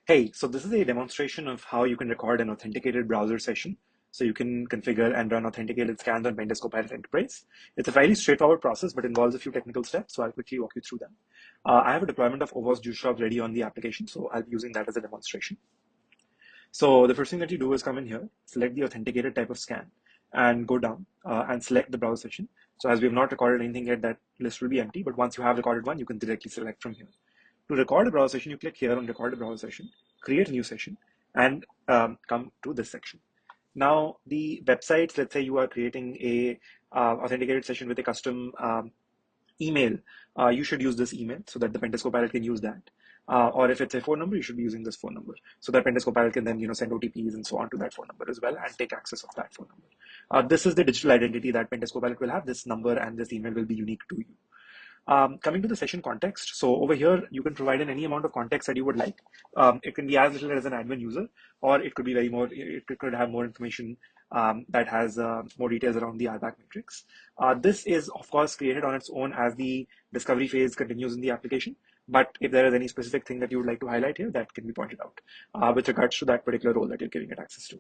Hey, so this is a demonstration of how you can record an authenticated browser session. So you can configure and run authenticated scans on Pentest Copilot Enterprise. It's a fairly straightforward process, but involves a few technical steps. So I'll quickly walk you through them. I have a deployment of OWASP Juice Shop ready on the application, so I'll be using that as a demonstration. So the first thing that you do is come in here, select the authenticated type of scan, and go down and select the browser session. So as we have not recorded anything yet, that list will be empty. But once you have recorded one, you can directly select from here. To record a browser session, you click here on record a browser session, create a new session, and come to this section. Now, the websites, let's say you are creating a authenticated session with a custom email, you should use this email so that the Pentest Copilot can use that. Or if it's a phone number, you should be using this phone number so that Pentest Copilot can then send OTPs and so on to that phone number as well and take access of that phone number. This is the digital identity that Pentest Copilot will have. This number and this email will be unique to you. Coming to the session context, so over here you can provide in any amount of context that you would like. It can be as little as an admin user, or it could be very more. It could have more information that has more details around the RBAC matrix. This is of course created on its own as the discovery phase continues in the application. But if there is any specific thing that you would like to highlight here, that can be pointed out with regards to that particular role that you're giving it access to.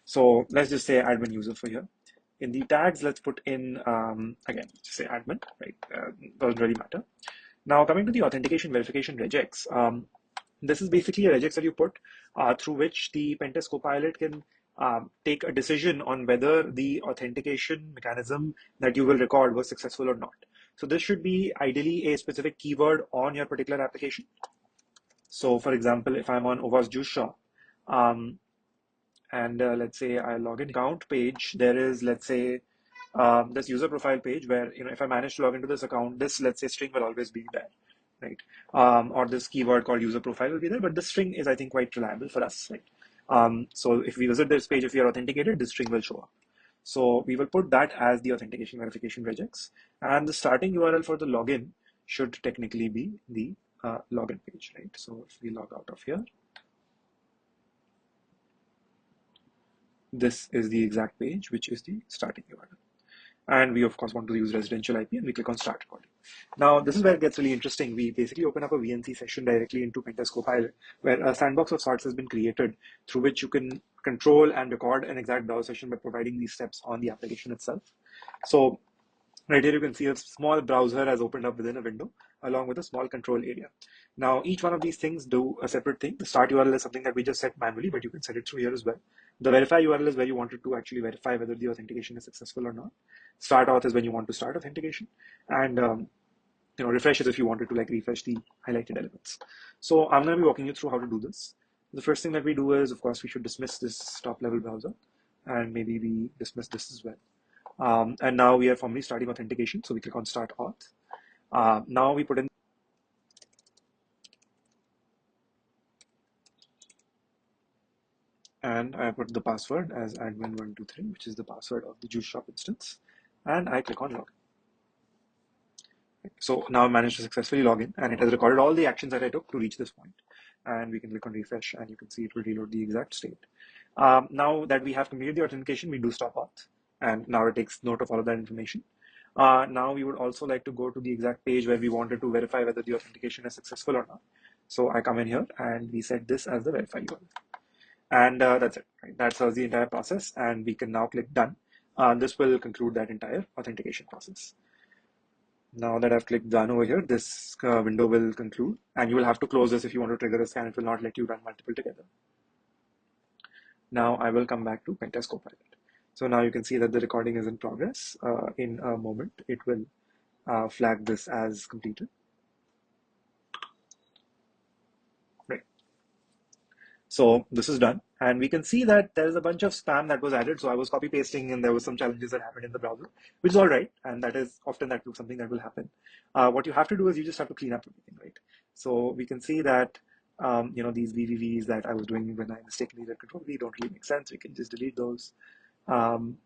So let's just say admin user for here. In the tags, let's put in, again, just say admin, right? Doesn't really matter. Now, coming to the authentication verification regex, this is basically a regex that you put through which the Pentest Copilot can take a decision on whether the authentication mechanism that you will record was successful or not. So this should be ideally a specific keyword on your particular application. So for example, if I'm on OWASP Juice Shop, and let's say I log in account page, there is, let's say, this user profile page where, if I manage to log into this account, this, let's say, string will always be there, right? Or this keyword called user profile will be there, but the string is, I think, quite reliable for us, right? So if we visit this page, if we are authenticated, this string will show up. So we will put that as the authentication verification regex, and the starting URL for the login should technically be the login page, right? So if we log out of here, this is the exact page, which is the starting URL. And we, of course, want to use residential IP, and we click on start recording. Now, this is where it gets really interesting. We basically open up a VNC session directly into Pentest Copilot, where a sandbox of sorts has been created through which you can control and record an exact browser session by providing these steps on the application itself. So right here, you can see a small browser has opened up within a window along with a small control area. Now, each one of these things do a separate thing. The start URL is something that we just set manually, but you can set it through here as well. The verify URL is where you wanted to actually verify whether the authentication is successful or not. Start auth is when you want to start authentication. And refresh is if you wanted to refresh the highlighted elements. So I'm going to be walking you through how to do this. The first thing that we do is, of course, we should dismiss this top level browser, and maybe we dismiss this as well. And now we are formally starting authentication. So we click on start auth. Now we put in, and I put the password as admin123, which is the password of the Juice Shop instance, and I click on login. So now I managed to successfully log in, and it has recorded all the actions that I took to reach this point. And we can click on refresh, and you can see it will reload the exact state. Now that we have completed the authentication, we do stop auth, and now it takes note of all of that information. Now we would also like to go to the exact page where we wanted to verify whether the authentication is successful or not. So I come in here, and we set this as the verify URL. And that's it, right? That serves the entire process, and we can now click done. This will conclude that entire authentication process. Now that I've clicked done over here, this window will conclude, and you will have to close this if you want to trigger a scan. It will not let you run multiple together. Now I will come back to Pentest Copilot. So now you can see that the recording is in progress. In a moment, it will flag this as completed. Right. So this is done, and we can see that there is a bunch of spam that was added. So I was copy pasting, and there was some challenges that happened in the browser, which is all right, and that is often something that will happen. What you have to do is you just have to clean up everything, right? So we can see that these VVVs that I was doing when I mistakenly did Control V don't really make sense. We can just delete those, and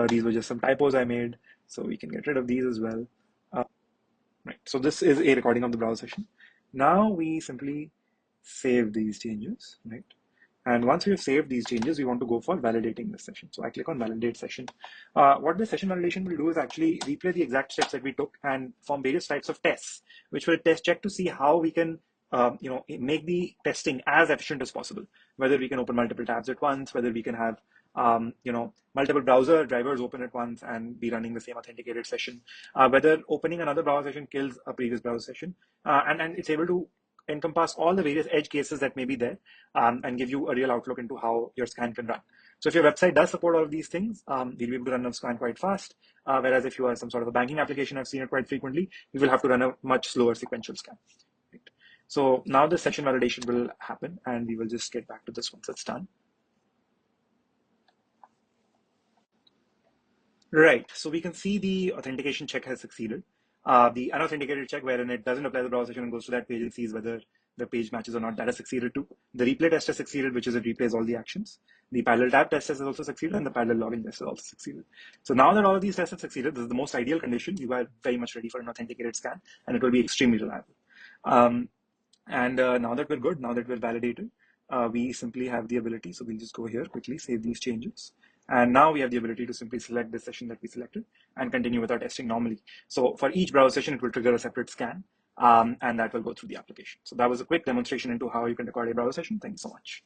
these were just some typos I made, so we can get rid of these as well. Right. So this is a recording of the browser session. Now we simply save these changes, right? And once we have saved these changes, we want to go for validating this session. So I click on validate session. What the session validation will do is actually replay the exact steps that we took and form various types of tests, which will test check to see how we can make the testing as efficient as possible. Whether we can open multiple tabs at once, whether we can have multiple browser drivers open at once and be running the same authenticated session, whether opening another browser session kills a previous browser session, and it's able to encompass all the various edge cases that may be there, and give you a real outlook into how your scan can run. So if your website does support all of these things, we'll be able to run a scan quite fast. Whereas if you are some sort of a banking application, I've seen it quite frequently, you will have to run a much slower sequential scan. Right? So now the session validation will happen, and we will just get back to this once it's done. Right. So we can see the authentication check has succeeded. The unauthenticated check, wherein it doesn't apply the browser session and goes to that page and sees whether the page matches or not, that has succeeded too. The replay test has succeeded, which is it replays all the actions. The parallel tab test has also succeeded, and the parallel login test has also succeeded. So now that all of these tests have succeeded, this is the most ideal condition. You are very much ready for an authenticated scan, and it will be extremely reliable. And now that we're good, now that we're validated, we simply have the ability. So we'll just go here quickly, save these changes. And now we have the ability to simply select the session that we selected and continue with our testing normally. So for each browser session, it will trigger a separate scan, and that will go through the application. So that was a quick demonstration into how you can record a browser session. Thank you so much.